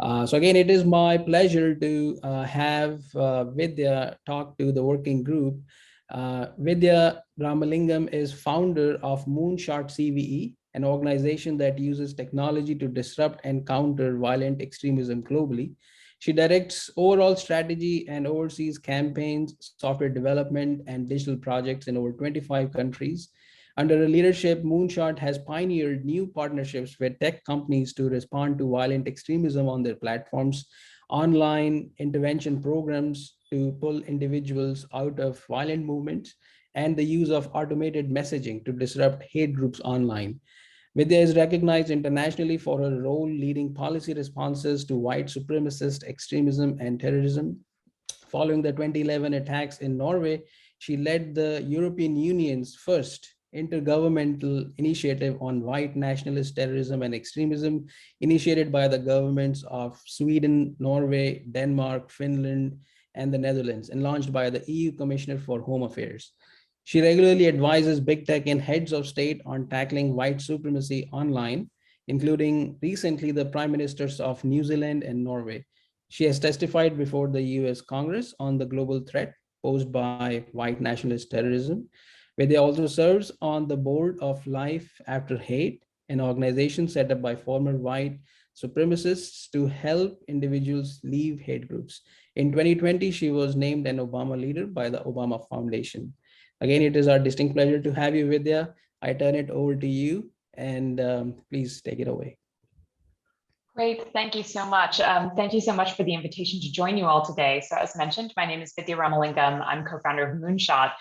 So again, it is my pleasure to have Vidhya talk to the working group. Vidhya Ramalingam is founder of Moonshot CVE, an organization that uses technology to disrupt and counter violent extremism globally. She directs overall strategy and oversees campaigns, software development, and digital projects in over 25 countries. Under her leadership, Moonshot has pioneered new partnerships with tech companies to respond to violent extremism on their platforms, online intervention programs to pull individuals out of violent movements, and the use of automated messaging to disrupt hate groups online. Vidya is recognized internationally for her role leading policy responses to white supremacist extremism and terrorism. Following the 2011 attacks in Norway, she led the European Union's first inter-governmental initiative on white nationalist terrorism and extremism, initiated by the governments of Sweden, Norway, Denmark, Finland, and the Netherlands, and launched by the EU Commissioner for Home Affairs. She regularly advises big tech and heads of state on tackling white supremacy online, including recently the prime ministers of New Zealand and Norway. She has testified before the US Congress on the global threat posed by white nationalist terrorism, where they also serves on the board of Life After Hate, an organization set up by former white supremacists to help individuals leave hate groups. In 2020, she was named an Obama leader by the Obama Foundation. Again, it is our distinct pleasure to have you, Vidya. I turn it over to you, and please take it away. Great, thank you so much. Thank you so much for the invitation to join you all today. So as mentioned, my name is Vidhya Ramalingam. I'm co-founder of Moonshot.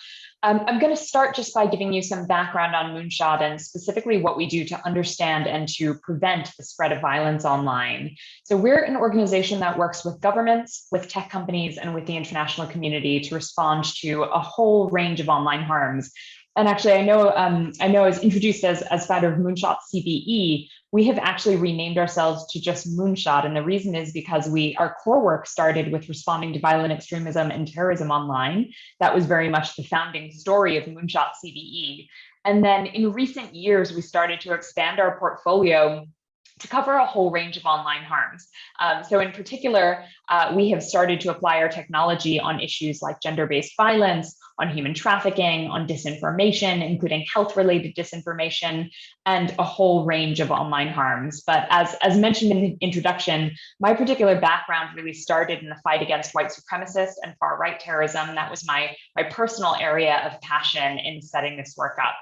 I'm going to start just by giving you some background on Moonshot and specifically what we do to understand and to prevent the spread of violence online. So we're an organization that works with governments, with tech companies, and with the international community to respond to a whole range of online harms. And actually, I know I was introduced as founder of Moonshot CVE. We have actually renamed ourselves to just Moonshot. And the reason is because our core work started with responding to violent extremism and terrorism online. That was very much the founding story of Moonshot CVE. And then in recent years, we started to expand our portfolio to cover a whole range of online harms. So in particular, we have started to apply our technology on issues like gender-based violence, on human trafficking, on disinformation, including health-related disinformation, and a whole range of online harms. But as mentioned in the introduction, my particular background really started in the fight against white supremacists and far-right terrorism. That was my personal area of passion in setting this work up.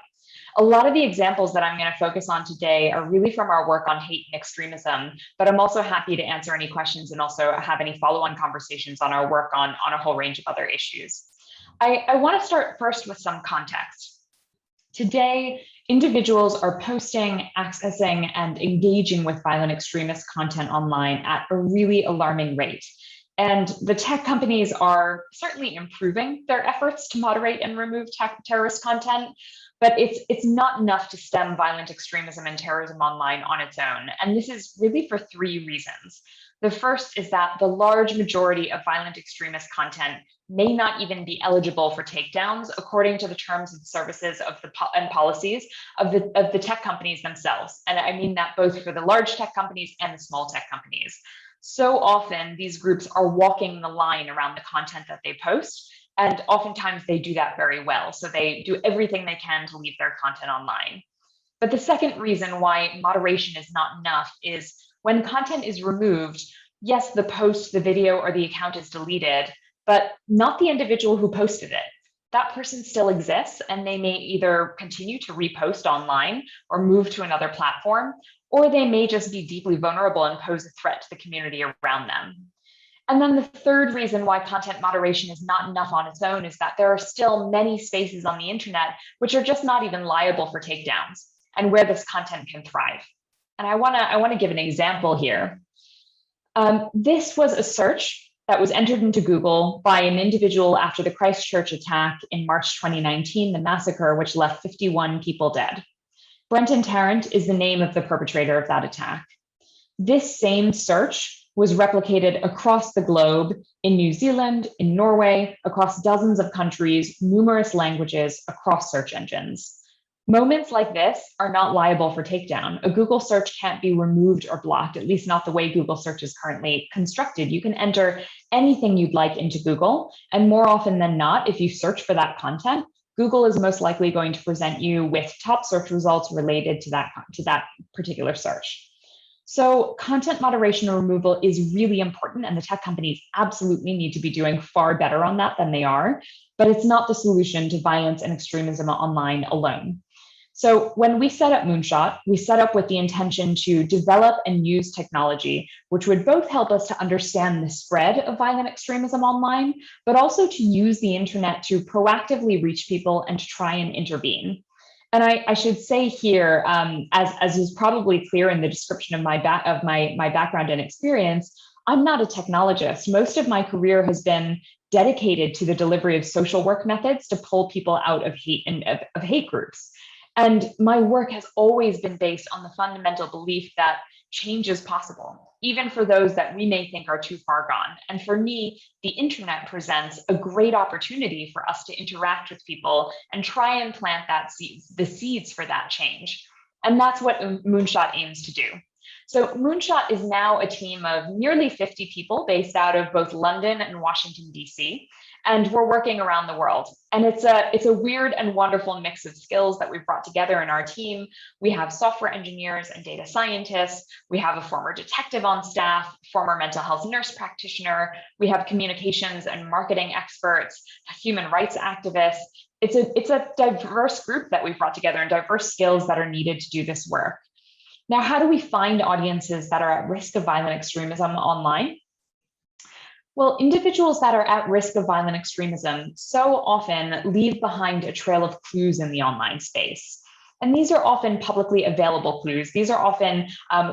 A lot of the examples that I'm going to focus on today are really from our work on hate and extremism, but I'm also happy to answer any questions and also have any follow-on conversations on our work on a whole range of other issues. I want to start first with some context. Today, individuals are posting, accessing, and engaging with violent extremist content online at a really alarming rate. And the tech companies are certainly improving their efforts to moderate and remove terrorist content, but it's not enough to stem violent extremism and terrorism online on its own. And this is really for three reasons. The first is that the large majority of violent extremist content may not even be eligible for takedowns according to the terms and services and policies of the tech companies themselves. And I mean that both for the large tech companies and the small tech companies. So often these groups are walking the line around the content that they post, and oftentimes they do that very well. So they do everything they can to leave their content online. But the second reason why moderation is not enough is when content is removed, yes, the post, the video, or the account is deleted, but not the individual who posted it. That person still exists, and they may either continue to repost online or move to another platform, or they may just be deeply vulnerable and pose a threat to the community around them. And then the third reason why content moderation is not enough on its own is that there are still many spaces on the internet which are just not even liable for takedowns, and where this content can thrive. And I want to give an example here. This was a search that was entered into Google by an individual after the Christchurch attack in March 2019, the massacre which left 51 people dead. Brenton Tarrant is the name of the perpetrator of that attack. This same search was replicated across the globe in New Zealand, in Norway, across dozens of countries, numerous languages, across search engines. Moments like this are not liable for takedown. A Google search can't be removed or blocked, at least not the way Google search is currently constructed. You can enter anything you'd like into Google, and more often than not, if you search for that content, Google is most likely going to present you with top search results related to that particular search. So content moderation and removal is really important, and the tech companies absolutely need to be doing far better on that than they are, but it's not the solution to violence and extremism online alone. So when we set up Moonshot, we set up with the intention to develop and use technology, which would both help us to understand the spread of violent extremism online, but also to use the internet to proactively reach people and to try and intervene. And I should say here, as is probably clear in the description of my background and experience, I'm not a technologist. Most of my career has been dedicated to the delivery of social work methods to pull people out of hate and of hate groups. And my work has always been based on the fundamental belief that change is possible, even for those that we may think are too far gone. And for me, the internet presents a great opportunity for us to interact with people and try and plant the seeds for that change. And that's what Moonshot aims to do. So Moonshot is now a team of nearly 50 people based out of both London and Washington, D.C., and we're working around the world. And it's a weird and wonderful mix of skills that we've brought together in our team. We have software engineers and data scientists. We have a former detective on staff, former mental health nurse practitioner. We have communications and marketing experts, human rights activists. It's a diverse group that we've brought together and diverse skills that are needed to do this work. Now, how do we find audiences that are at risk of violent extremism online? Well, individuals that are at risk of violent extremism so often leave behind a trail of clues in the online space. And these are often publicly available clues. These are often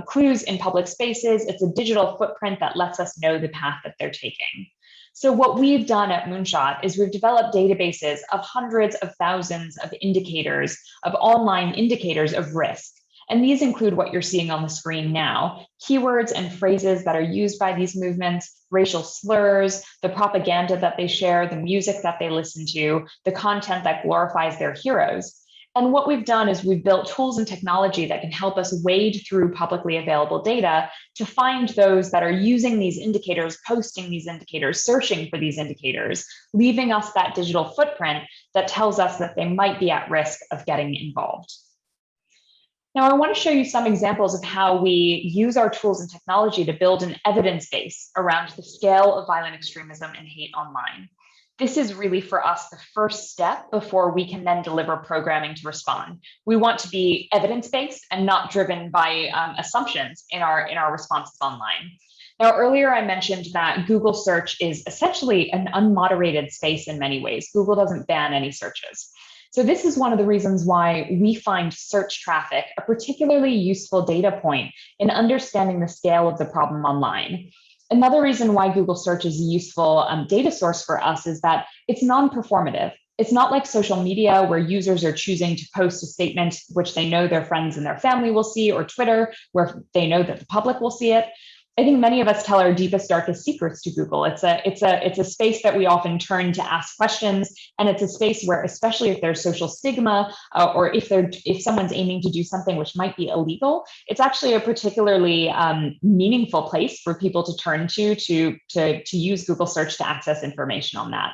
clues in public spaces. It's a digital footprint that lets us know the path that they're taking. So what we've done at Moonshot is we've developed databases of hundreds of thousands of indicators, of online indicators of risk. And these include what you're seeing on the screen now: keywords and phrases that are used by these movements, racial slurs, the propaganda that they share, the music that they listen to, the content that glorifies their heroes. And what we've done is we've built tools and technology that can help us wade through publicly available data to find those that are using these indicators, posting these indicators, searching for these indicators, leaving us that digital footprint that tells us that they might be at risk of getting involved. Now, I want to show you some examples of how we use our tools and technology to build an evidence base around the scale of violent extremism and hate online. This is really, for us, the first step before we can then deliver programming to respond. We want to be evidence-based and not driven by assumptions in our responses online. Now, earlier I mentioned that Google search is essentially an unmoderated space in many ways. Google doesn't ban any searches. So this is one of the reasons why we find search traffic a particularly useful data point in understanding the scale of the problem online. Another reason why Google search is a useful data source for us is that it's non-performative. It's not like social media where users are choosing to post a statement which they know their friends and their family will see, or Twitter where they know that the public will see it. I think many of us tell our deepest, darkest secrets to Google. It's a space that we often turn to ask questions, and it's a space where, especially if there's social stigma, or if someone's aiming to do something which might be illegal, it's actually a particularly meaningful place for people to turn to use Google search to access information on that.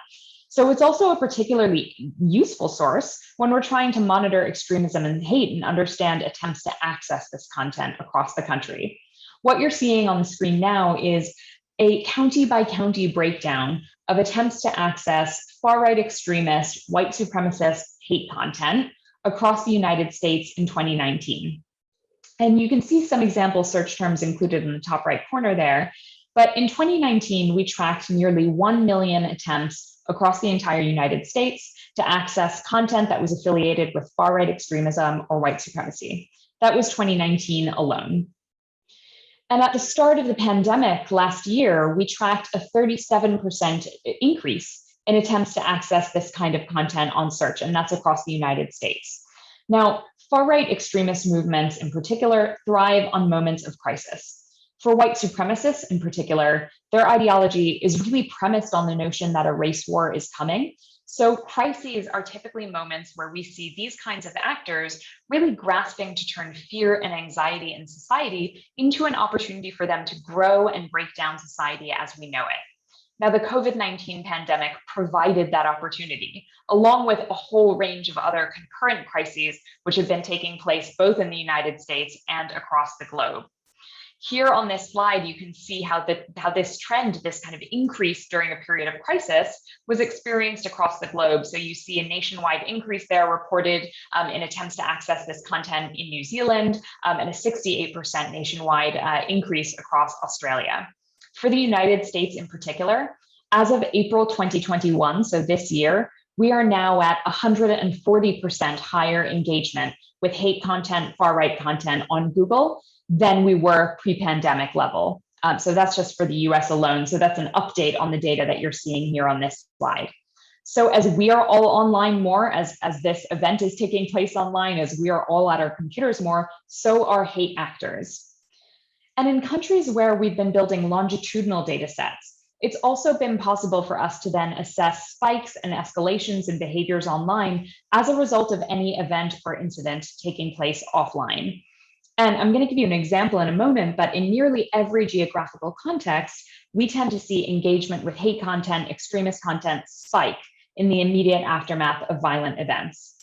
So it's also a particularly useful source when we're trying to monitor extremism and hate and understand attempts to access this content across the country. What you're seeing on the screen now is a county-by-county breakdown of attempts to access far-right extremist, white supremacist hate content across the United States in 2019. And you can see some example search terms included in the top right corner there. But in 2019, we tracked nearly 1 million attempts across the entire United States to access content that was affiliated with far-right extremism or white supremacy. That was 2019 alone. And at the start of the pandemic last year, we tracked a 37% increase in attempts to access this kind of content on search, and that's across the United States. Now, far-right extremist movements in particular thrive on moments of crisis. For white supremacists in particular, their ideology is really premised on the notion that a race war is coming. So crises are typically moments where we see these kinds of actors really grasping to turn fear and anxiety in society into an opportunity for them to grow and break down society as we know it. Now, the COVID-19 pandemic provided that opportunity, along with a whole range of other concurrent crises, which have been taking place both in the United States and across the globe. Here on this slide, you can see how this trend, this kind of increase during a period of crisis, was experienced across the globe. So you see a nationwide increase there reported in attempts to access this content in New Zealand, and a 68% nationwide increase across Australia. For the United States in particular, as of April 2021, so this year, we are now at 140% higher engagement with hate content, far-right content on Google than we were pre-pandemic level. So that's just for the US alone. So that's an update on the data that you're seeing here on this slide. So as we are all online more, as this event is taking place online, as we are all at our computers more, so are hate actors. And in countries where we've been building longitudinal data sets, it's also been possible for us to then assess spikes and escalations in behaviors online as a result of any event or incident taking place offline. And I'm going to give you an example in a moment, but in nearly every geographical context, we tend to see engagement with hate content, extremist content spike in the immediate aftermath of violent events.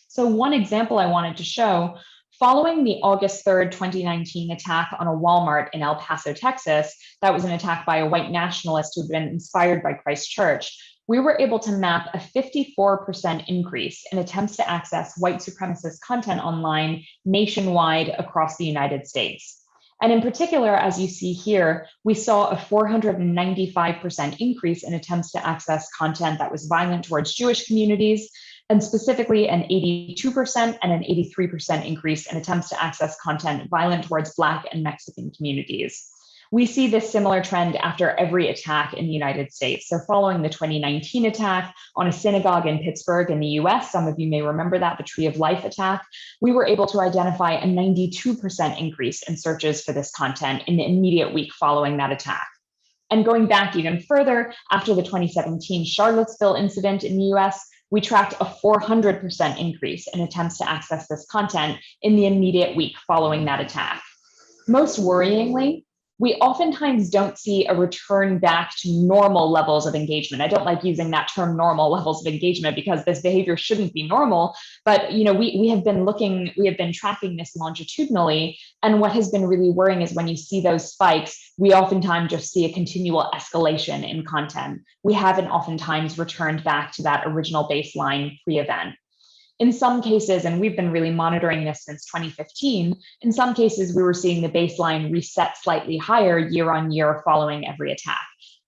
So one example I wanted to show, following the August 3rd, 2019 attack on a Walmart in El Paso, Texas, that was an attack by a white nationalist who'd been inspired by Christchurch, we were able to map a 54% increase in attempts to access white supremacist content online nationwide across the United States. And in particular, as you see here, we saw a 495% increase in attempts to access content that was violent towards Jewish communities, and specifically an 82% and an 83% increase in attempts to access content violent towards Black and Mexican communities. We see this similar trend after every attack in the United States. So following the 2019 attack on a synagogue in Pittsburgh in the US, some of you may remember that, the Tree of Life attack, we were able to identify a 92% increase in searches for this content in the immediate week following that attack. And going back even further, after the 2017 Charlottesville incident in the US, we tracked a 400% increase in attempts to access this content in the immediate week following that attack. Most worryingly, we oftentimes don't see a return back to normal levels of engagement. I don't like using that term normal levels of engagement because this behavior shouldn't be normal, but we have been tracking this longitudinally, and what has been really worrying is when you see those spikes, we oftentimes just see a continual escalation in content. We haven't oftentimes returned back to that original baseline pre-event. In some cases, and we've been really monitoring this since 2015, in some cases we were seeing the baseline reset slightly higher year on year following every attack.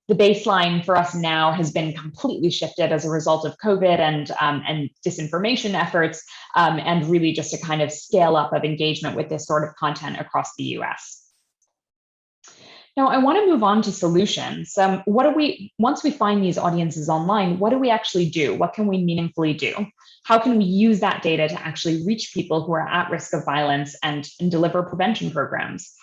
The baseline for us now has been completely shifted as a result of COVID and disinformation efforts, and really just a kind of scale up of engagement with this sort of content across the US. Now, I want to move on to solutions. Once we find these audiences online, what do we actually do? What can we meaningfully do? How can we use that data to actually reach people who are at risk of violence and deliver prevention programs?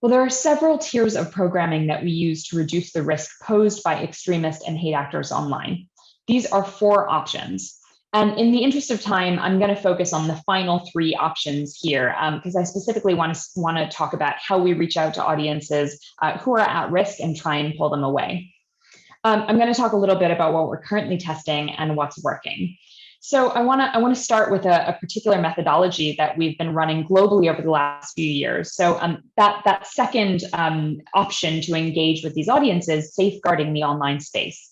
Well, there are several tiers of programming that we use to reduce the risk posed by extremist and hate actors online. These are 4 options. And in the interest of time, I'm going to focus on the final 3 options here, because I specifically want to talk about how we reach out to audiences who are at risk and try and pull them away. I'm going to talk a little bit about what we're currently testing and what's working. So I want to start with a particular methodology that we've been running globally over the last few years. So that second option to engage with these audiences, safeguarding the online space.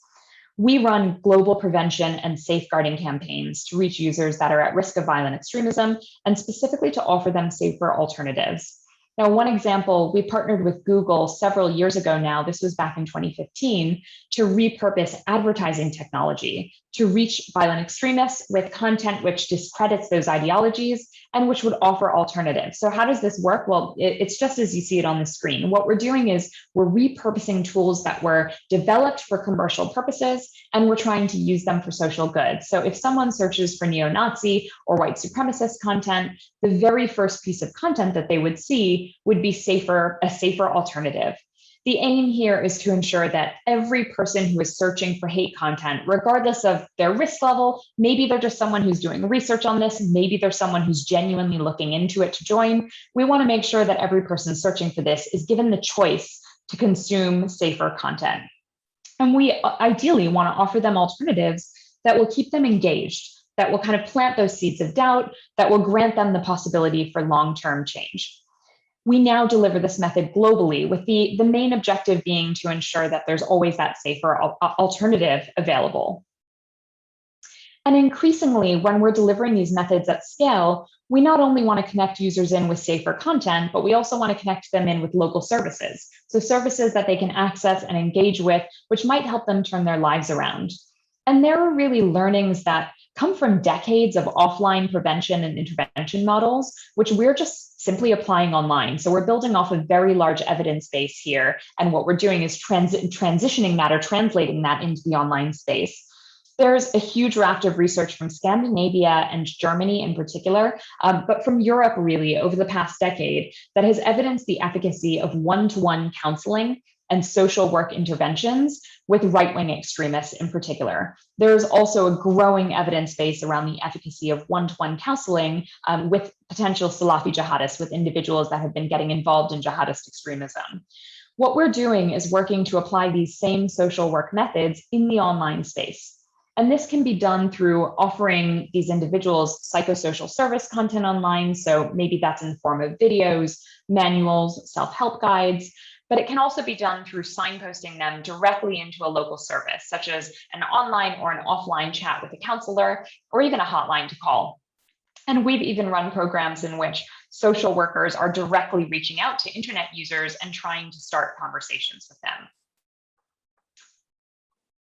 We run global prevention and safeguarding campaigns to reach users that are at risk of violent extremism, and specifically to offer them safer alternatives. Now, one example, we partnered with Google several years ago now, this was back in 2015, to repurpose advertising technology to reach violent extremists with content which discredits those ideologies and which would offer alternatives. So how does this work? Well, it's just as you see it on the screen. What we're doing is we're repurposing tools that were developed for commercial purposes, and we're trying to use them for social good. So if someone searches for neo-Nazi or white supremacist content, the very first piece of content that they would see would be a safer alternative. The aim here is to ensure that every person who is searching for hate content, regardless of their risk level, maybe they're just someone who's doing research on this, maybe they're someone who's genuinely looking into it to join, we want to make sure that every person searching for this is given the choice to consume safer content. And we ideally want to offer them alternatives that will keep them engaged, that will kind of plant those seeds of doubt, that will grant them the possibility for long-term change. We now deliver this method globally, with the main objective being to ensure that there's always that safer alternative available. And increasingly, when we're delivering these methods at scale, we not only want to connect users in with safer content, but we also want to connect them in with local services. So services that they can access and engage with, which might help them turn their lives around. And there are really learnings that come from decades of offline prevention and intervention models, which we're just simply applying online. So we're building off a very large evidence base here. And what we're doing is transitioning that or translating that into the online space. There's a huge raft of research from Scandinavia and Germany in particular, but from Europe really over the past decade that has evidenced the efficacy of one-to-one counseling and social work interventions with right-wing extremists in particular. There's also a growing evidence base around the efficacy of one-to-one counseling with potential Salafi jihadists, with individuals that have been getting involved in jihadist extremism. What we're doing is working to apply these same social work methods in the online space. And this can be done through offering these individuals psychosocial service content online. So maybe that's in the form of videos, manuals, self-help guides, but it can also be done through signposting them directly into a local service, such as an online or an offline chat with a counselor, or even a hotline to call. And we've even run programs in which social workers are directly reaching out to internet users and trying to start conversations with them.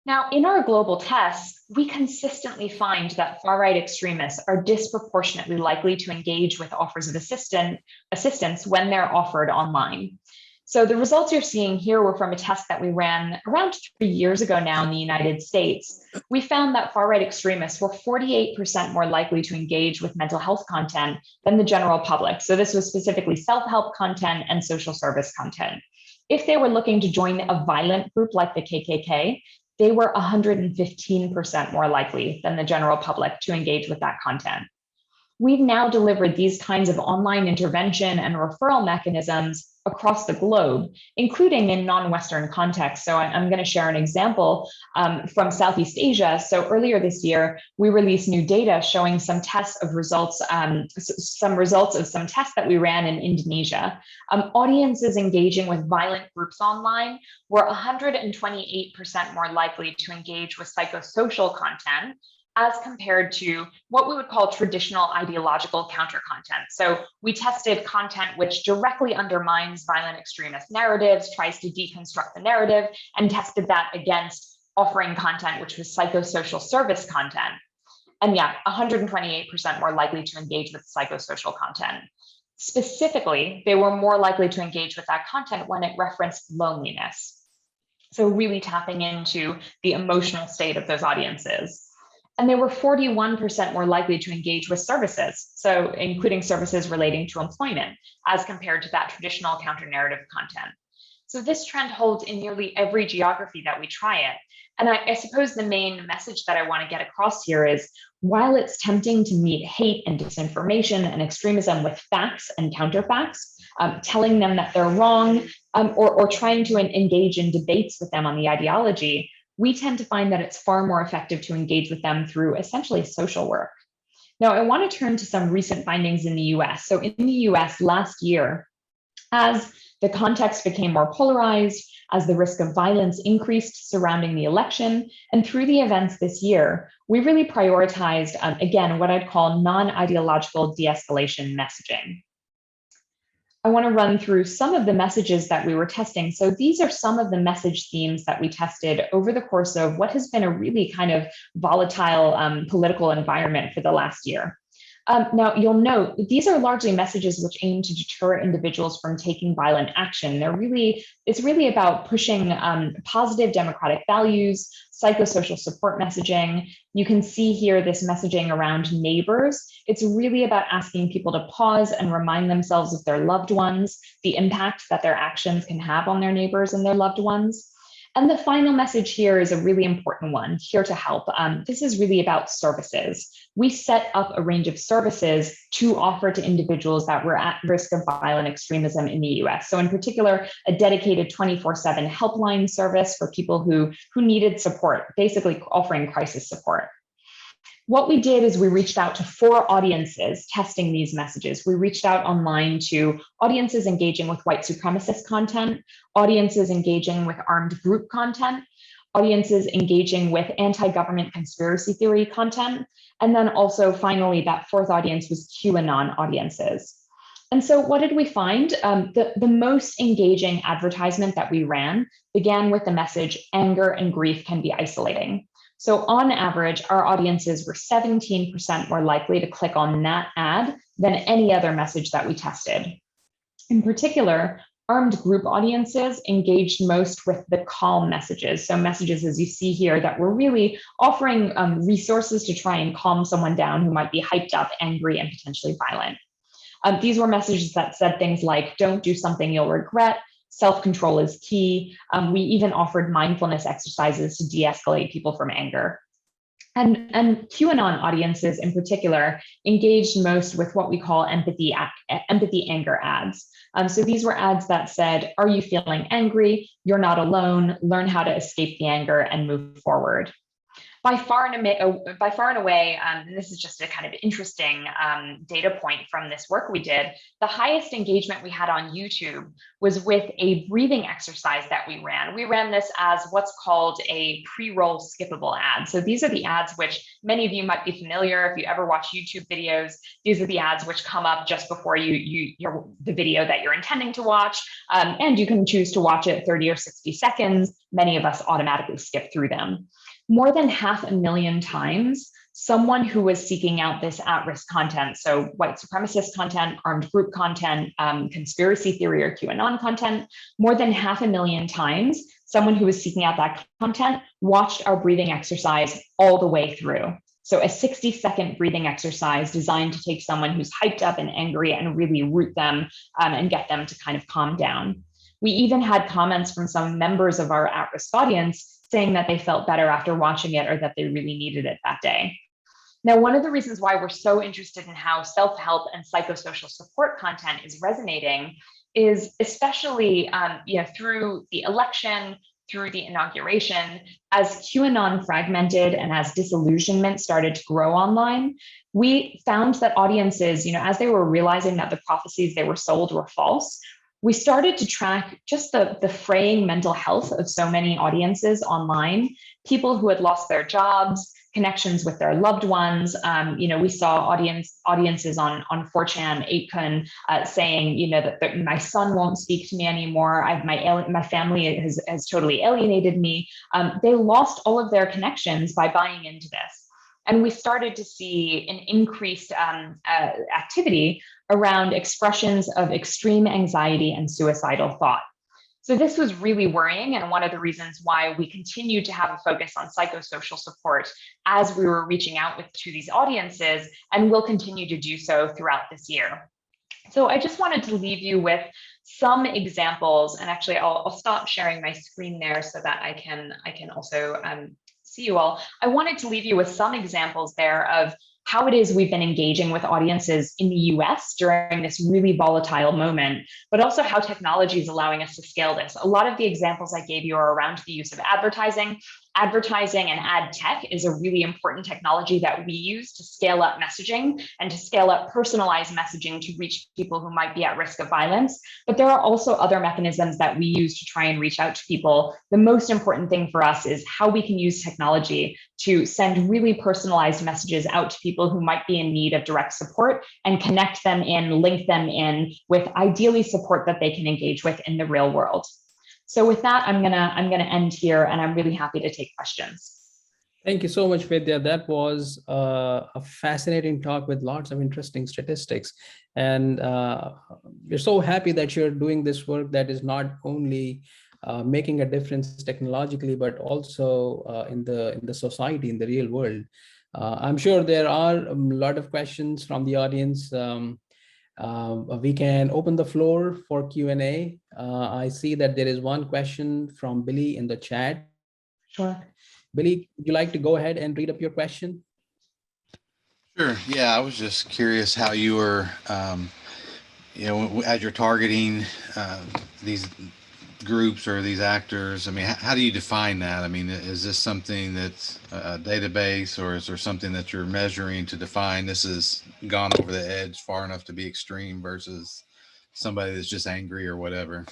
Now, in our global tests, we consistently find that far-right extremists are disproportionately likely to engage with offers of assistance when they're offered online. So the results you're seeing here were from a test that we ran around 3 years ago now in the United States. We found that far-right extremists were 48% more likely to engage with mental health content than the general public. So this was specifically self-help content and social service content. If they were looking to join a violent group like the KKK, they were 115% more likely than the general public to engage with that content. We've now delivered these kinds of online intervention and referral mechanisms across the globe, including in non-Western contexts. So I'm going to share an example from Southeast Asia. So earlier this year, we released new data showing some tests of results, some results of some tests that we ran in Indonesia. Audiences engaging with violent groups online were 128% more likely to engage with psychosocial content as compared to what we would call traditional ideological counter content. So we tested content which directly undermines violent extremist narratives, tries to deconstruct the narrative, and tested that against offering content which was psychosocial service content. And yeah, 128% more likely to engage with psychosocial content. Specifically, they were more likely to engage with that content when it referenced loneliness. So really tapping into the emotional state of those audiences. And they were 41% more likely to engage with services, so including services relating to employment, as compared to that traditional counter-narrative content. So this trend holds in nearly every geography that we try it. And I suppose the main message that I want to get across here is, while it's tempting to meet hate and disinformation and extremism with facts and counterfacts, telling them that they're wrong, or trying to engage in debates with them on the ideology, we tend to find that it's far more effective to engage with them through essentially social work. Now, I want to turn to some recent findings in the US. So in the US last year, as the context became more polarized, as the risk of violence increased surrounding the election, and through the events this year, we really prioritized, again, what I'd call non-ideological de-escalation messaging. I want to run through some of the messages that we were testing. So these are some of the message themes that we tested over the course of what has been a really kind of volatile political environment for the last year. Now, you'll note these are largely messages which aim to deter individuals from taking violent action. It's really about pushing positive democratic values, psychosocial support messaging. You can see here this messaging around neighbors. It's really about asking people to pause and remind themselves of their loved ones, the impact that their actions can have on their neighbors and their loved ones. And the final message here is a really important one, here to help. This is really about services. We set up a range of services to offer to individuals that were at risk of violent extremism in the US. So in particular, a dedicated 24/7 helpline service for people who needed support, basically offering crisis support. What we did is we reached out to 4 audiences testing these messages. We reached out online to audiences engaging with white supremacist content, audiences engaging with armed group content, audiences engaging with anti-government conspiracy theory content, and then also finally that 4th audience was QAnon audiences. And so what did we find? The most engaging advertisement that we ran began with the message, anger and grief can be isolating. So on average, our audiences were 17% more likely to click on that ad than any other message that we tested. In particular, armed group audiences engaged most with the calm messages. So messages, as you see here, that were really offering resources to try and calm someone down who might be hyped up, angry, and potentially violent. These were messages that said things like, don't do something you'll regret, self-control is key. We even offered mindfulness exercises to de-escalate people from anger. And QAnon audiences in particular engaged most with what we call empathy anger ads. So these were ads that said, are you feeling angry? You're not alone. Learn how to escape the anger and move forward. By far and away, and this is just a kind of interesting data point from this work we did, the highest engagement we had on YouTube was with a breathing exercise that we ran. We ran this as what's called a pre-roll skippable ad. So these are the ads which many of you might be familiar if you ever watch YouTube videos. These are the ads which come up just before the video that you're intending to watch, and you can choose to watch it 30 or 60 seconds. Many of us automatically skip through them. More than 500,000 times, someone who was seeking out this at-risk content, so white supremacist content, armed group content, conspiracy theory or QAnon content, more than 500,000 times, someone who was seeking out that content watched our breathing exercise all the way through. So a 60-second breathing exercise designed to take someone who's hyped up and angry and really root them and get them to kind of calm down. We even had comments from some members of our at-risk audience saying that they felt better after watching it or that they really needed it that day. Now, one of the reasons why we're so interested in how self-help and psychosocial support content is resonating is especially through the election, through the inauguration, as QAnon fragmented and as disillusionment started to grow online, we found that audiences, as they were realizing that the prophecies they were sold were false, we started to track just the fraying mental health of so many audiences online, people who had lost their jobs, connections with their loved ones. We saw audiences on 4chan, 8kun saying, that my son won't speak to me anymore. My family has totally alienated me. They lost all of their connections by buying into this. And we started to see an increased activity around expressions of extreme anxiety and suicidal thought. So this was really worrying, and one of the reasons why we continued to have a focus on psychosocial support as we were reaching out to these audiences, and will continue to do so throughout this year. So I just wanted to leave you with some examples, and actually I'll stop sharing my screen there so that I can also see you all. I wanted to leave you with some examples there of how it is we've been engaging with audiences in the US during this really volatile moment, but also how technology is allowing us to scale this. A lot of the examples I gave you are around the use of advertising. Advertising and ad tech is a really important technology that we use to scale up messaging and to scale up personalized messaging to reach people who might be at risk of violence. But there are also other mechanisms that we use to try and reach out to people. The most important thing for us is how we can use technology to send really personalized messages out to people who might be in need of direct support and connect them in, link them in with ideally support that they can engage with in the real world. So with that, I'm gonna end here, and I'm really happy to take questions. Thank you so much, Vidya. That was a fascinating talk with lots of interesting statistics. And we're so happy that you're doing this work that is not only making a difference technologically, but also in the society, in the real world. I'm sure there are a lot of questions from the audience. We can open the floor for Q&A. I see that there is one question from Billy in the chat. Sure. Billy, would you like to go ahead and read up your question? Sure. Yeah, I was just curious how you were, as you're targeting these groups or these actors. I mean, how do you define that? I mean, is this something that's a database, or is there something that you're measuring to define this has gone over the edge far enough to be extreme versus somebody that's just angry or whatever?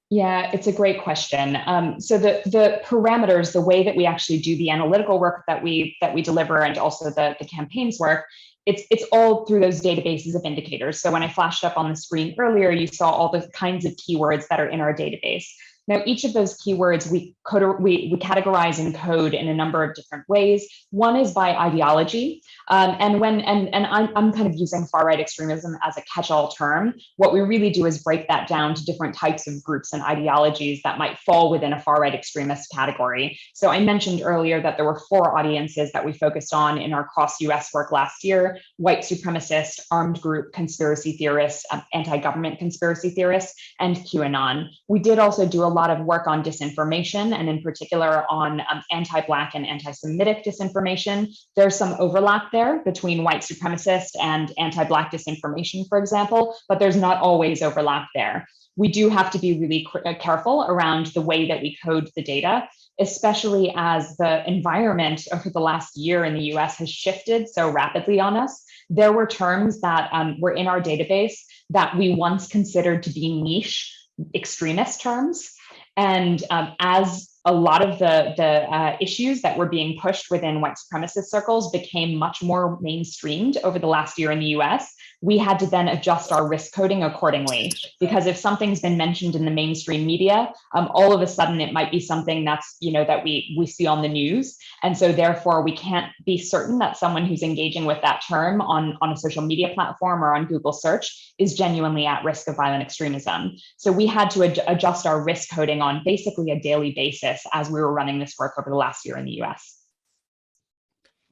Yeah, it's a great question. So the parameters, the way that we actually do the analytical work that we deliver, and also the campaigns work, it's all through those databases of indicators. So when I flashed up on the screen earlier, you saw all the kinds of keywords that are in our database. Now, each of those keywords we categorize and code in a number of different ways. One is by ideology, and I'm kind of using far-right extremism as a catch-all term. What we really do is break that down to different types of groups and ideologies that might fall within a far-right extremist category. So I mentioned earlier that there were 4 audiences that we focused on in our cross-US work last year: white supremacist, armed group conspiracy theorists, anti-government conspiracy theorists, and QAnon. We did also do a lot of work on disinformation, and in particular on anti-Black and anti-Semitic disinformation. There's some overlap there between white supremacist and anti-Black disinformation, for example, but there's not always overlap there. We do have to be really careful around the way that we code the data, especially as the environment over the last year in the US has shifted so rapidly on us. There were terms that were in our database that we once considered to be niche extremist terms. And as a lot of the issues that were being pushed within white supremacist circles became much more mainstreamed over the last year in the US, we had to then adjust our risk coding accordingly. Because if something's been mentioned in the mainstream media, all of a sudden it might be something that's, that we see on the news. And so therefore we can't be certain that someone who's engaging with that term on a social media platform or on Google search is genuinely at risk of violent extremism. So we had to adjust our risk coding on basically a daily basis as we were running this work over the last year in the US.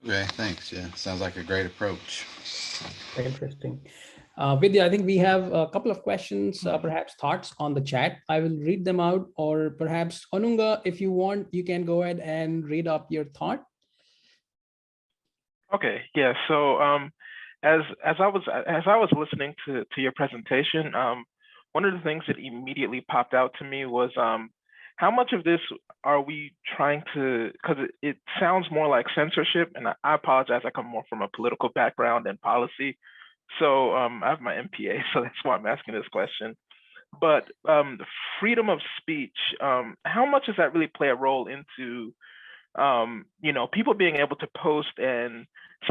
Okay, thanks. Yeah, sounds like a great approach. Very interesting. Vidya, I think we have a couple of questions, perhaps thoughts on the chat. I will read them out, or perhaps Anunga, if you want, you can go ahead and read up your thought. Okay, yeah. So as I was listening to your presentation, one of the things that immediately popped out to me was how much of this are we trying to, because it sounds more like censorship, and I apologize, I come more from a political background and policy. So I have my MPA, so that's why I'm asking this question. But the freedom of speech, how much does that really play a role into, people being able to post and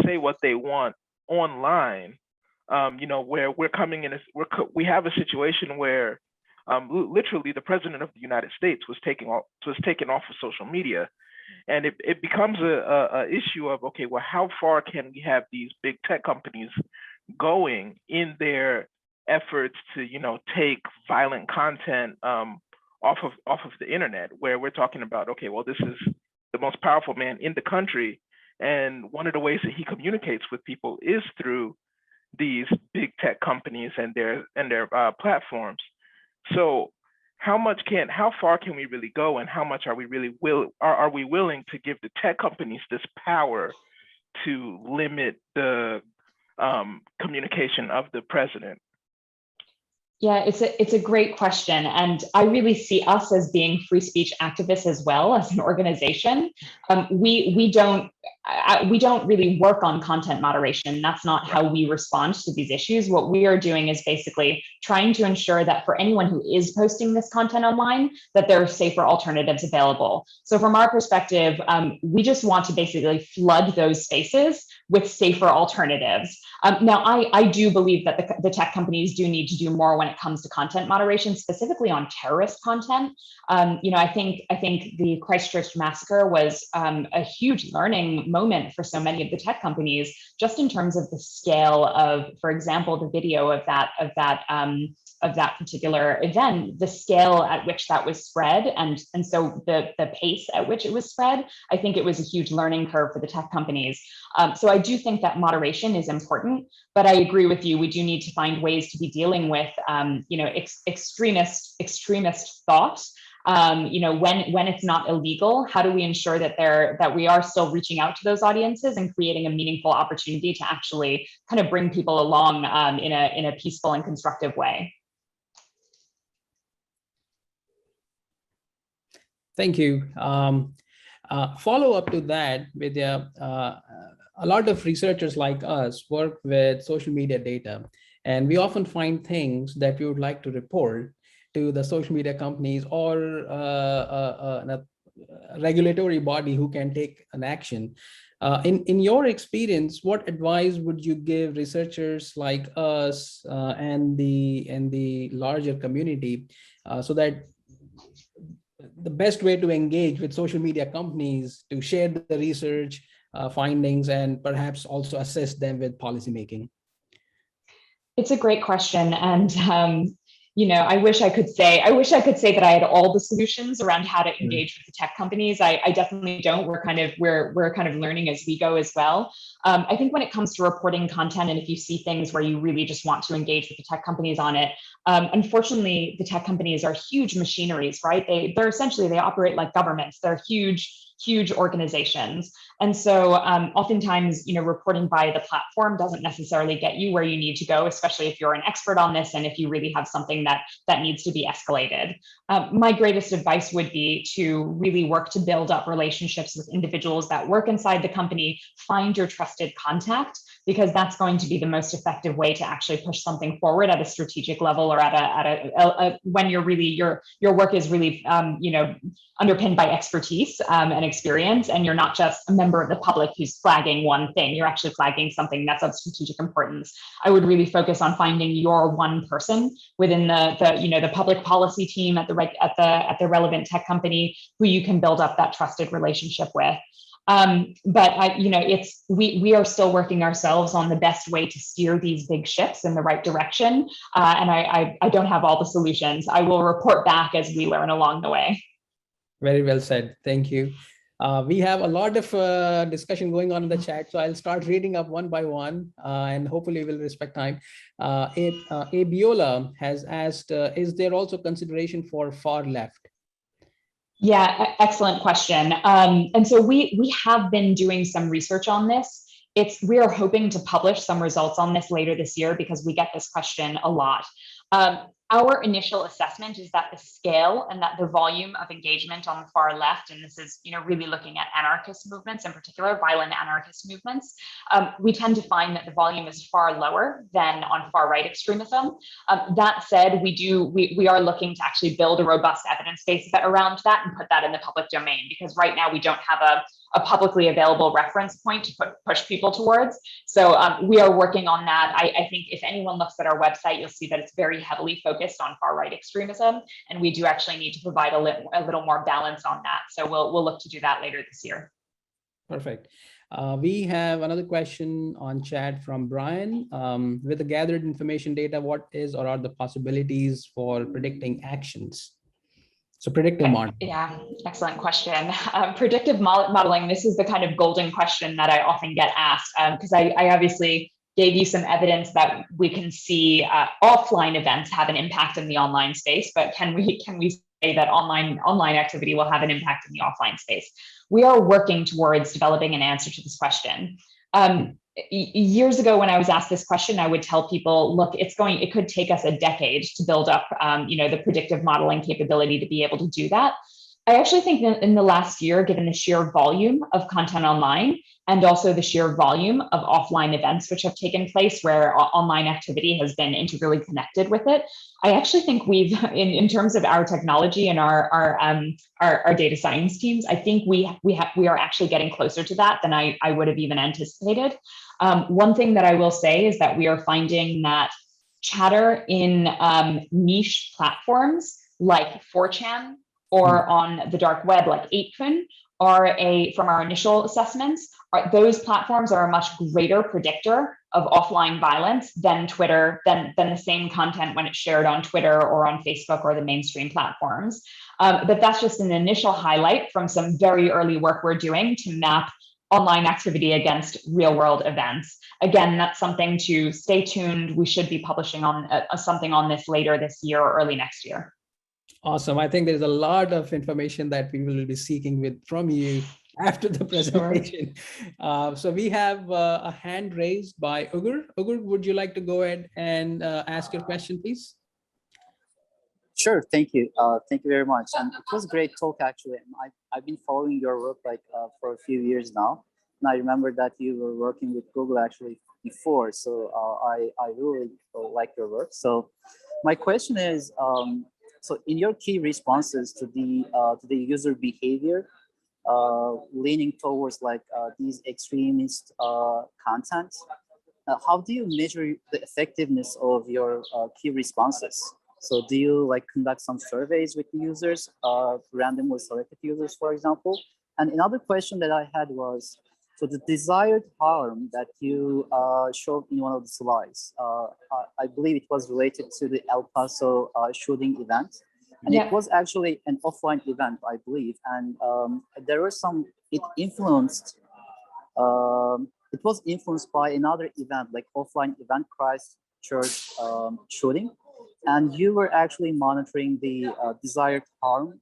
say what they want online? Where we're coming in, we have a situation where literally the president of the United States was taken off of social media, and it becomes a issue of, okay, well, how far can we have these big tech companies going in their efforts to take violent content off of the internet, where we're talking about, okay, well, this is the most powerful man in the country, and one of the ways that he communicates with people is through these big tech companies and their platforms. So how far can we really go, and how much are we willing to give the tech companies this power to limit the communication of the president? Yeah, it's a great question. And I really see us as being free speech activists as well as an organization. We don't really work on content moderation. That's not how we respond to these issues. What we are doing is basically trying to ensure that for anyone who is posting this content online, that there are safer alternatives available. So from our perspective, we just want to basically flood those spaces with safer alternatives. Now, I do believe that the tech companies do need to do more when it comes to content moderation, specifically on terrorist content. I think the Christchurch massacre was a huge learning moment for so many of the tech companies, just in terms of the scale of, for example, the video of that particular event, the scale at which that was spread, and so the pace at which it was spread. I think it was a huge learning curve for the tech companies. So I do think that moderation is important, but I agree with you. We do need to find ways to be dealing with, extremist thought. When it's not illegal, how do we ensure that we are still reaching out to those audiences and creating a meaningful opportunity to actually kind of bring people along in a peaceful and constructive way? Thank you. Follow up to that, Vidya, a lot of researchers like us work with social media data, and we often find things that we would like to report to the social media companies or a regulatory body who can take an action. In your experience, what advice would you give researchers like us and the larger community so that the best way to engage with social media companies to share the research findings and perhaps also assist them with policymaking? It's a great question, and I wish I could say that I had all the solutions around how to engage with the tech companies. I definitely don't. We're kind of learning as we go as well. I think when it comes to reporting content, and if you see things where you really just want to engage with the tech companies on it, unfortunately, the tech companies are huge machineries, right? They operate like governments. They're huge organizations. And so oftentimes, reporting via the platform doesn't necessarily get you where you need to go, especially if you're an expert on this and if you really have something that needs to be escalated. My greatest advice would be to really work to build up relationships with individuals that work inside the company, find your trusted contact, because that's going to be the most effective way to actually push something forward at a strategic level, or when your work is really underpinned by expertise and experience, and you're not just a member of the public who's flagging one thing. You're actually flagging something that's of strategic importance. I would really focus on finding your one person within the public policy team at the relevant tech company who you can build up that trusted relationship with. But we are still working ourselves on the best way to steer these big ships in the right direction. And I don't have all the solutions. I will report back as we learn along the way. Very well said. Thank you. We have a lot of discussion going on in the chat, so I'll start reading up one by one, and hopefully we'll respect time. Abiola has asked, is there also consideration for far left? Yeah, excellent question. And so we have been doing some research on this. We are hoping to publish some results on this later this year because we get this question a lot. Our initial assessment is that the scale and that the volume of engagement on the far left, and this is really looking at anarchist movements in particular, violent anarchist movements, we tend to find that the volume is far lower than on far right extremism. That said, we are looking to actually build a robust evidence base around that and put that in the public domain, because right now we don't have a publicly available reference point to push people towards. So we are working on that. I think if anyone looks at our website, you'll see that it's very heavily focused on far right extremism, and we do actually need to provide a little more balance on that. So we'll look to do that later this year. Perfect. We have another question on chat from Brian. With the gathered information data, what is or are the possibilities for predicting actions? So predictive modeling. Yeah, excellent question. Predictive modeling, this is the kind of golden question that I often get asked, because I obviously gave you some evidence that we can see offline events have an impact in the online space, but can we say that online activity will have an impact in the offline space? We are working towards developing an answer to this question. Years ago, when I was asked this question, I would tell people, look, it could take us a decade to build up, the predictive modeling capability to be able to do that. I actually think that in the last year, given the sheer volume of content online and also the sheer volume of offline events which have taken place where online activity has been integrally connected with it, I actually think we've, in terms of our technology and our data science teams, I think we are actually getting closer to that than I would have even anticipated. One thing that I will say is that we are finding that chatter in niche platforms like 4chan or on the dark web like 8kun from our initial assessments, those platforms are a much greater predictor of offline violence than Twitter, than the same content when it's shared on Twitter or on Facebook or the mainstream platforms. But that's just an initial highlight from some very early work we're doing to map online activity against real world events. Again, that's something to stay tuned. We should be publishing on something on this later this year or early next year. Awesome. I think there's a lot of information that we will be seeking from you after the presentation. Sure. So we have a hand raised by Ugur. Ugur, would you like to go ahead and ask your question, please? Sure, thank you. Thank you very much. And it was a great talk, actually. And I've been following your work for a few years now. And I remember that you were working with Google actually before. So I really like your work. So my question is, so in your key responses to the user behavior, leaning towards these extremist content, how do you measure the effectiveness of your key responses? So do you conduct some surveys with the users, randomly selected users, for example? And another question that I had was, so the desired harm that you showed in one of the slides, I believe it was related to the El Paso shooting event. And yeah, it was actually an offline event, I believe. And there were some, it was influenced by another event, like offline event, Christchurch shooting. And you were actually monitoring the desired harm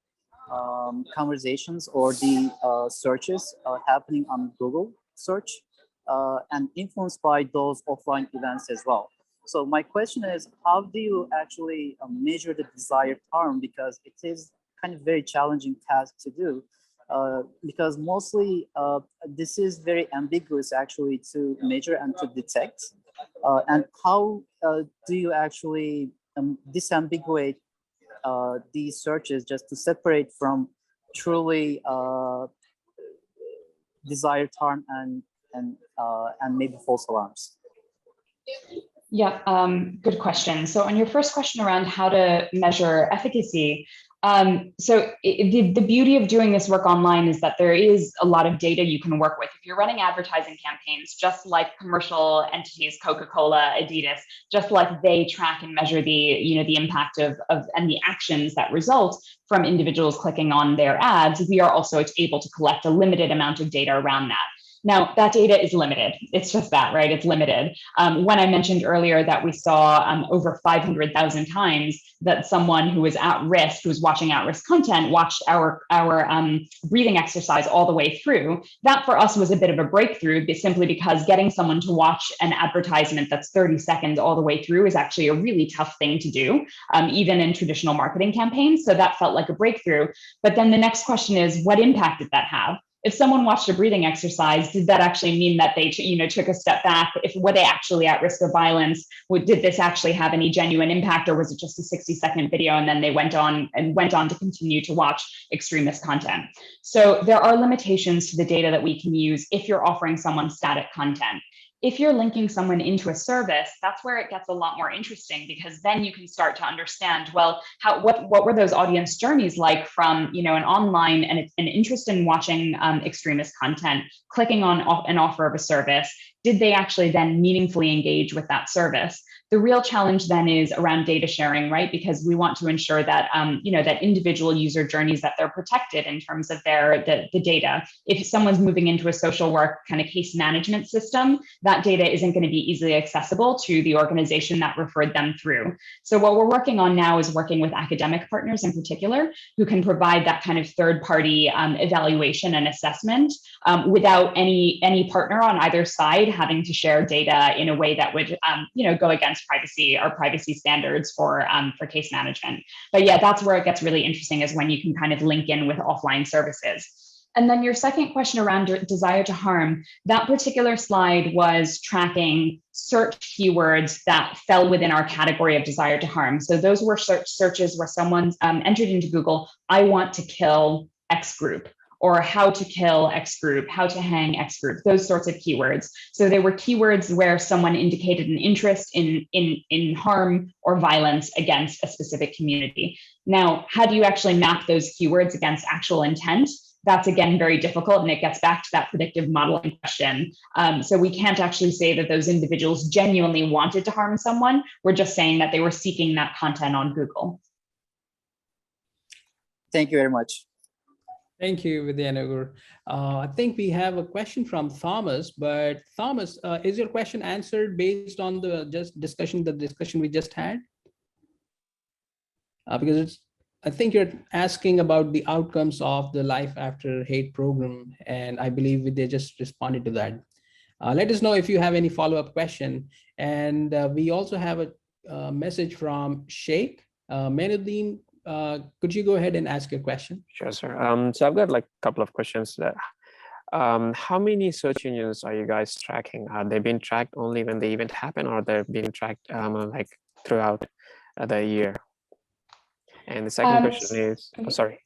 conversations or the searches happening on Google search and influenced by those offline events as well. So my question is, how do you actually measure the desired harm? Because it is kind of very challenging task to do because mostly this is very ambiguous actually to measure and to detect. And how do you actually disambiguate these searches just to separate from truly desired harm and maybe false alarms? Yeah, good question. So on your first question around how to measure efficacy, the beauty of doing this work online is that there is a lot of data you can work with. If you're running advertising campaigns, just like commercial entities, Coca-Cola, Adidas, just like they track and measure the impact of and the actions that result from individuals clicking on their ads, we are also able to collect a limited amount of data around that. Now, that data is limited. It's just that, right? It's limited. When I mentioned earlier that we saw over 500,000 times that someone who was at risk, who was watching at-risk content, watched our breathing exercise all the way through, that for us was a bit of a breakthrough, simply because getting someone to watch an advertisement that's 30 seconds all the way through is actually a really tough thing to do, even in traditional marketing campaigns. So that felt like a breakthrough. But then the next question is, what impact did that have? If someone watched a breathing exercise, did that actually mean that they took a step back? Were they actually at risk of violence? Did this actually have any genuine impact, or was it just a 60-second video and then they went on to continue to watch extremist content? So there are limitations to the data that we can use if you're offering someone static content. If you're linking someone into a service, that's where it gets a lot more interesting, because then you can start to understand, well, what were those audience journeys like from an online and an interest in watching extremist content, clicking on an offer of a service? Did they actually then meaningfully engage with that service? The real challenge then is around data sharing, right? Because we want to ensure that that individual user journeys, that they're protected in terms of the data. If someone's moving into a social work kind of case management system, that data isn't going to be easily accessible to the organization that referred them through. So what we're working on now is working with academic partners in particular, who can provide that kind of third-party evaluation and assessment without any partner on either side having to share data in a way that would, go against our privacy standards for case management. But yeah, that's where it gets really interesting, is when you can kind of link in with offline services. And then your second question around desire to harm, that particular slide was tracking search keywords that fell within our category of desire to harm. So those were searches where someone entered into Google, I want to kill X group, or how to kill X group, how to hang X group, those sorts of keywords. So they were keywords where someone indicated an interest in harm or violence against a specific community. Now, how do you actually map those keywords against actual intent? That's, again, very difficult, and it gets back to that predictive modeling question. So we can't actually say that those individuals genuinely wanted to harm someone. We're just saying that they were seeking that content on Google. Thank you very much. Thank you, Vidhya. I think we have a question from Thomas, but Thomas, is your question answered based on the discussion we just had? Because I think you're asking about the outcomes of the Life After Hate program, and I believe Vidhya just responded to that. Let us know if you have any follow-up question. And we also have a message from Sheikh. Menuddin, could you go ahead and ask your question? Sure, sir. So I've got like a couple of questions there. How many search engines are you guys tracking? Are they being tracked only when the event happen, or they're being tracked like throughout the year? And the second question is, sorry.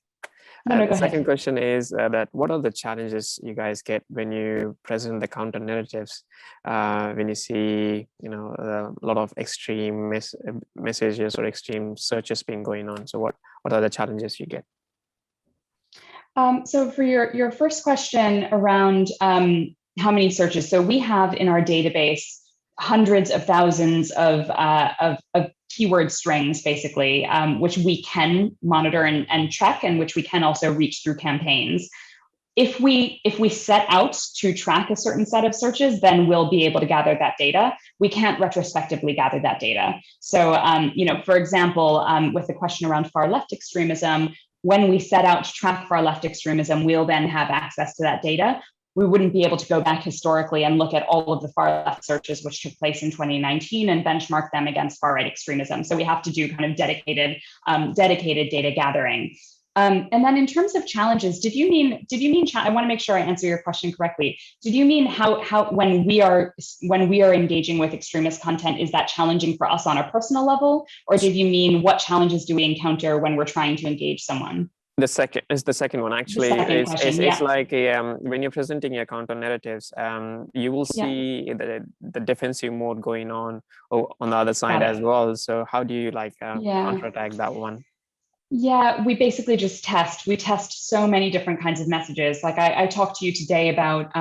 The second question is that what are the challenges you guys get when you present the counter narratives, when you see, a lot of extreme messages or extreme searches being going on? So what are the challenges you get? So for your first question around how many searches, so we have in our database hundreds of thousands of keyword strings, basically, which we can monitor and check, and which we can also reach through campaigns. If we set out to track a certain set of searches, then we'll be able to gather that data. We can't retrospectively gather that data. So, for example, with the question around far left extremism, when we set out to track far left extremism, we'll then have access to that data. We wouldn't be able to go back historically and look at all of the far left searches which took place in 2019 and benchmark them against far right extremism. So we have to do kind of dedicated data gathering. And then in terms of challenges, did you mean? I want to make sure I answer your question correctly. Did you mean how when we are engaging with extremist content, is that challenging for us on a personal level, or did you mean what challenges do we encounter when we're trying to engage someone? The second one, actually. It's like when you're presenting your counter narratives, you will see the defensive mode going on the other side as well. So how do you counterattack that one? Yeah, we basically just test. We test so many different kinds of messages. Like I talked to you today about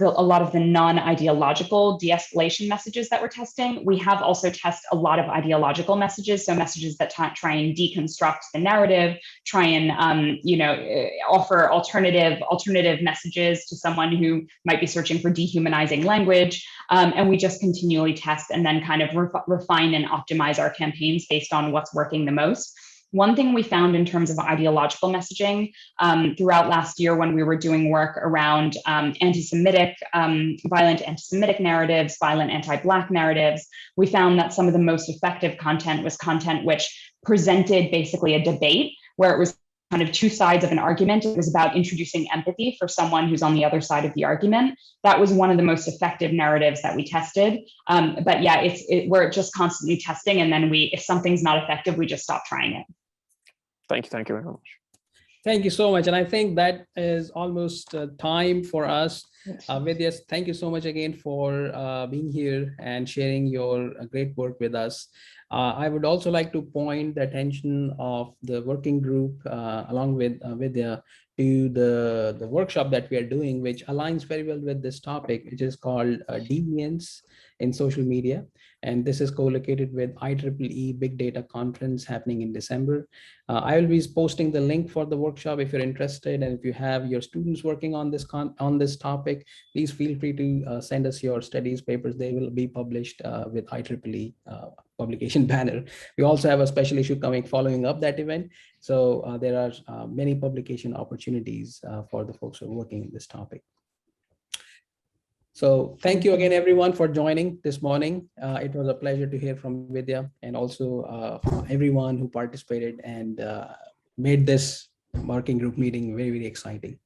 a lot of the non-ideological de-escalation messages that we're testing. We have also tested a lot of ideological messages, so messages that try and deconstruct the narrative, try and offer alternative messages to someone who might be searching for dehumanizing language. And we just continually test and then kind of refine and optimize our campaigns based on what's working the most. One thing we found in terms of ideological messaging throughout last year when we were doing work around anti-Semitic, violent anti-Semitic narratives, violent anti-Black narratives, we found that some of the most effective content was content which presented basically a debate where it was kind of two sides of an argument. It was about introducing empathy for someone who's on the other side of the argument. That was one of the most effective narratives that we tested. But yeah, we're just constantly testing, and then if something's not effective, we just stop trying it. Thank you very much. Thank you so much. And I think that is almost time for us. Vidhya, thank you so much again for being here and sharing your great work with us. I would also like to point the attention of the working group along with Vidhya to the workshop that we are doing, which aligns very well with this topic, which is called Deviance in Social Media. And this is co-located with IEEE Big Data Conference happening in December. I will be posting the link for the workshop if you're interested, and if you have your students working on this topic, please feel free to send us your studies papers. They will be published with IEEE publication banner. We also have a special issue following up that event. So there are many publication opportunities for the folks who are working in this topic. So thank you again, everyone, for joining this morning. It was a pleasure to hear from Vidya, and also everyone who participated and made this working group meeting very, very exciting.